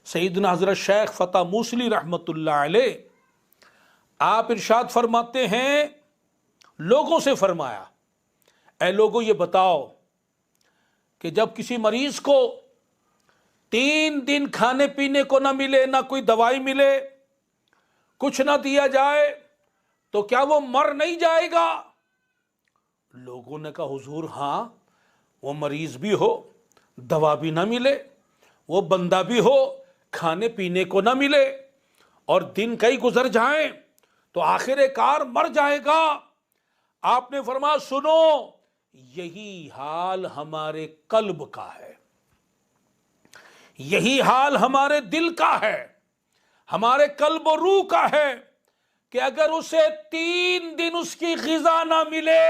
سیدنا حضرت شیخ فتح موصلی رحمۃ اللہ علیہ آپ ارشاد فرماتے ہیں، لوگوں سے فرمایا، اے لوگوں یہ بتاؤ کہ جب کسی مریض کو 3 دن کھانے پینے کو نہ ملے، نہ کوئی دوائی ملے، کچھ نہ دیا جائے، تو کیا وہ مر نہیں جائے گا؟ لوگوں نے کہا حضور ہاں، وہ مریض بھی ہو، دوا بھی نہ ملے، وہ بندہ بھی ہو، کھانے پینے کو نہ ملے، اور دن کئی گزر جائیں تو آخر کار مر جائے گا۔ آپ نے فرمایا سنو، یہی حال ہمارے قلب کا ہے، یہی حال ہمارے دل کا ہے، ہمارے قلب و روح کا ہے، کہ اگر اسے 3 دن اس کی غذا نہ ملے،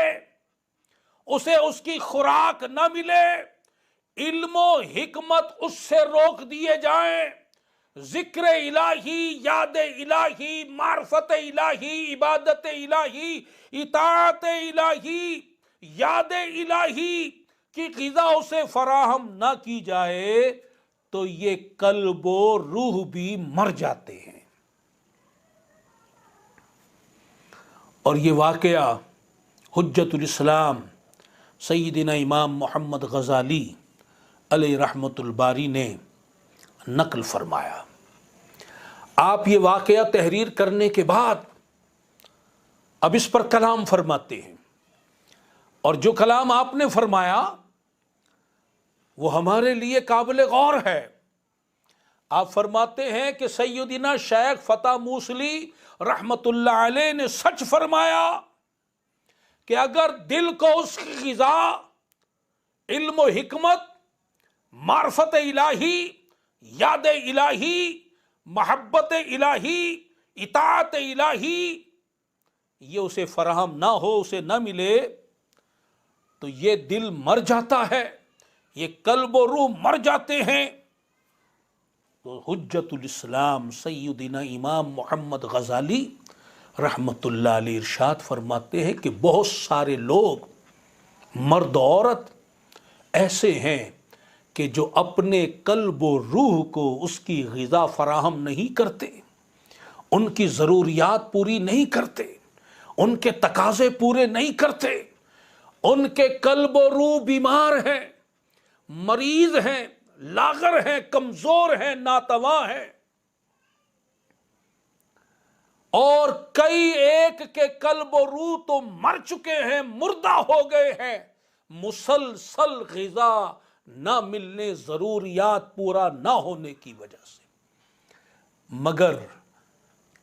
اسے اس کی خوراک نہ ملے، علم و حکمت اس سے روک دیے جائیں، ذکر الہی، یاد الہی، معرفت الہی، عبادت الہی، اطاعت الہی، یاد الہی کی غذا اسے فراہم نہ کی جائے تو یہ قلب و روح بھی مر جاتے ہیں۔ اور یہ واقعہ حجت الاسلام سیدنا امام محمد غزالی علیہ رحمت الباری نے نقل فرمایا۔ آپ یہ واقعہ تحریر کرنے کے بعد اب اس پر کلام فرماتے ہیں، اور جو کلام آپ نے فرمایا وہ ہمارے لیے قابل غور ہے۔ آپ فرماتے ہیں کہ سیدنا شیخ فتح موصلی رحمت اللہ علیہ نے سچ فرمایا کہ اگر دل کو اس کی غذا، علم و حکمت، معرفت الہی، یاد الہی، محبت الہی، اطاعت الہی یہ اسے فراہم نہ ہو، اسے نہ ملے، تو یہ دل مر جاتا ہے، یہ قلب و روح مر جاتے ہیں۔ تو حجت الاسلام سیدنا امام محمد غزالی رحمت اللہ علیہ ارشاد فرماتے ہیں کہ بہت سارے لوگ، مرد و عورت ایسے ہیں کہ جو اپنے قلب و روح کو اس کی غذا فراہم نہیں کرتے، ان کی ضروریات پوری نہیں کرتے، ان کے تقاضے پورے نہیں کرتے، ان کے قلب و روح بیمار ہیں، مریض ہیں، لاغر ہیں، کمزور ہیں، ناتواں ہیں، اور کئی ایک کے قلب و روح تو مر چکے ہیں، مردہ ہو گئے ہیں، مسلسل غذا نہ ملنے، ضروریات پورا نہ ہونے کی وجہ سے۔ مگر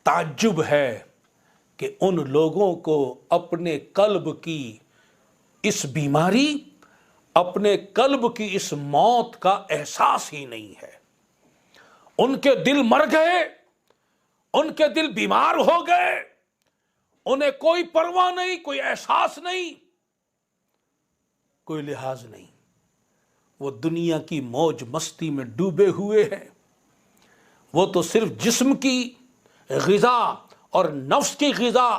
تعجب ہے کہ ان لوگوں کو اپنے قلب کی اس بیماری، اپنے قلب کی اس موت کا احساس ہی نہیں ہے۔ ان کے دل مر گئے، ان کے دل بیمار ہو گئے، انہیں کوئی پرواہ نہیں، کوئی احساس نہیں، کوئی لحاظ نہیں، وہ دنیا کی موج مستی میں ڈوبے ہوئے ہیں۔ وہ تو صرف جسم کی غذا اور نفس کی غذا،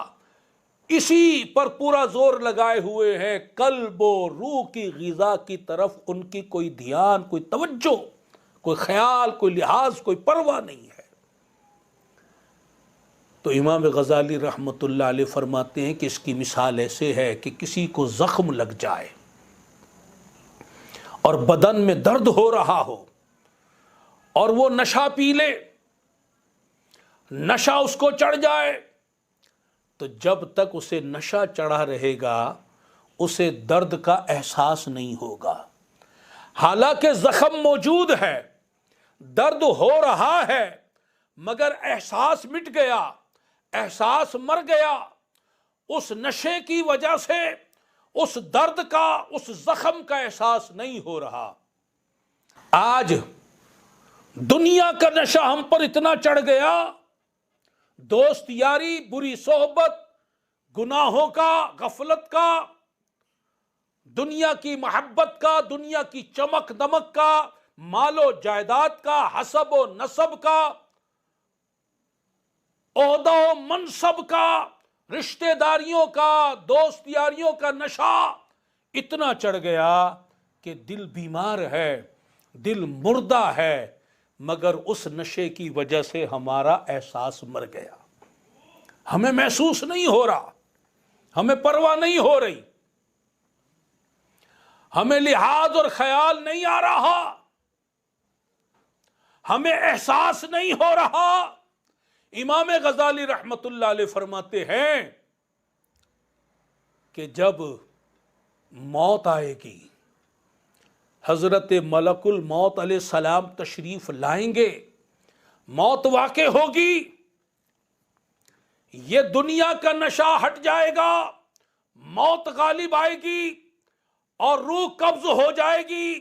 اسی پر پورا زور لگائے ہوئے ہیں، قلب و روح کی غذا کی طرف ان کی کوئی دھیان، کوئی توجہ، کوئی خیال، کوئی لحاظ، کوئی پرواہ نہیں ہے۔ تو امام غزالی رحمت اللہ علیہ فرماتے ہیں کہ اس کی مثال ایسے ہے کہ کسی کو زخم لگ جائے اور بدن میں درد ہو رہا ہو، اور وہ نشہ پی لے، نشہ اس کو چڑھ جائے، تو جب تک اسے نشہ چڑھا رہے گا اسے درد کا احساس نہیں ہوگا، حالانکہ زخم موجود ہے، درد ہو رہا ہے، مگر احساس مٹ گیا، احساس مر گیا، اس نشے کی وجہ سے اس درد کا، اس زخم کا احساس نہیں ہو رہا۔ آج دنیا کا نشہ ہم پر اتنا چڑھ گیا، دوست یاری، بری صحبت، گناہوں کا، غفلت کا، دنیا کی محبت کا، دنیا کی چمک دمک کا، مال و جائیداد کا، حسب و نسب کا، عہدہ و منصب کا، رشتہ داریوں کا، دوست یاریوں کا نشہ اتنا چڑھ گیا کہ دل بیمار ہے، دل مردہ ہے، مگر اس نشے کی وجہ سے ہمارا احساس مر گیا، ہمیں محسوس نہیں ہو رہا، ہمیں پرواہ نہیں ہو رہی، ہمیں لحاظ اور خیال نہیں آ رہا، ہمیں احساس نہیں ہو رہا۔ امام غزالی رحمت اللہ علیہ فرماتے ہیں کہ جب موت آئے گی، حضرت ملک الموت علیہ السلام تشریف لائیں گے، موت واقع ہوگی، یہ دنیا کا نشہ ہٹ جائے گا، موت غالب آئے گی اور روح قبض ہو جائے گی،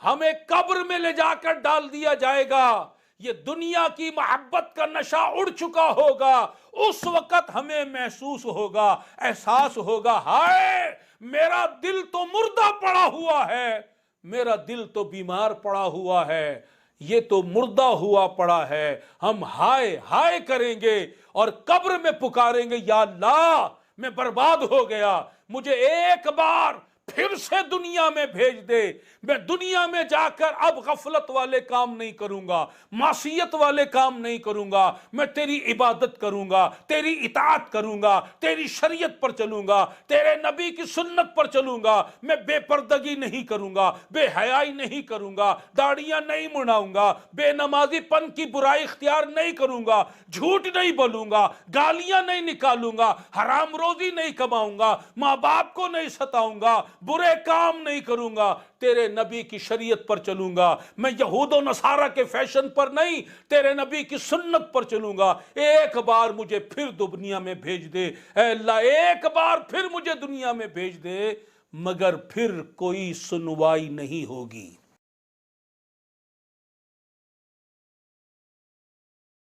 ہمیں قبر میں لے جا کر ڈال دیا جائے گا، یہ دنیا کی محبت کا نشہ اڑ چکا ہوگا۔ اس وقت ہمیں محسوس ہوگا، احساس ہوگا، ہائے میرا دل تو مردہ پڑا ہوا ہے، میرا دل تو بیمار پڑا ہوا ہے، یہ تو مردہ ہوا پڑا ہے۔ ہم ہائے ہائے کریں گے اور قبر میں پکاریں گے، یا اللہ میں برباد ہو گیا، مجھے ایک بار پھر سے دنیا میں بھیج دے، میں دنیا میں جا کر اب غفلت والے کام نہیں کروں گا، معصیت والے کام نہیں کروں گا، میں تیری عبادت کروں گا، تیری اطاعت کروں گا، تیری شریعت پر چلوں گا، تیرے نبی کی سنت پر چلوں گا، میں بے پردگی نہیں کروں گا، بے حیائی نہیں کروں گا، داڑیاں نہیں منڈاؤں گا، بے نمازی پن کی برائی اختیار نہیں کروں گا، جھوٹ نہیں بولوں گا، گالیاں نہیں نکالوں گا، حرام روزی نہیں کماؤں گا، ماں باپ کو نہیں ستاؤں گا، برے کام نہیں کروں گا، تیرے نبی کی شریعت پر چلوں گا، میں یہود و نصارہ کے فیشن پر نہیں، تیرے نبی کی سنت پر چلوں گا۔ ایک بار مجھے پھر دنیا میں بھیج دے اے اللہ، ایک بار پھر مجھے دنیا میں بھیج دے، مگر پھر کوئی سنوائی نہیں ہوگی۔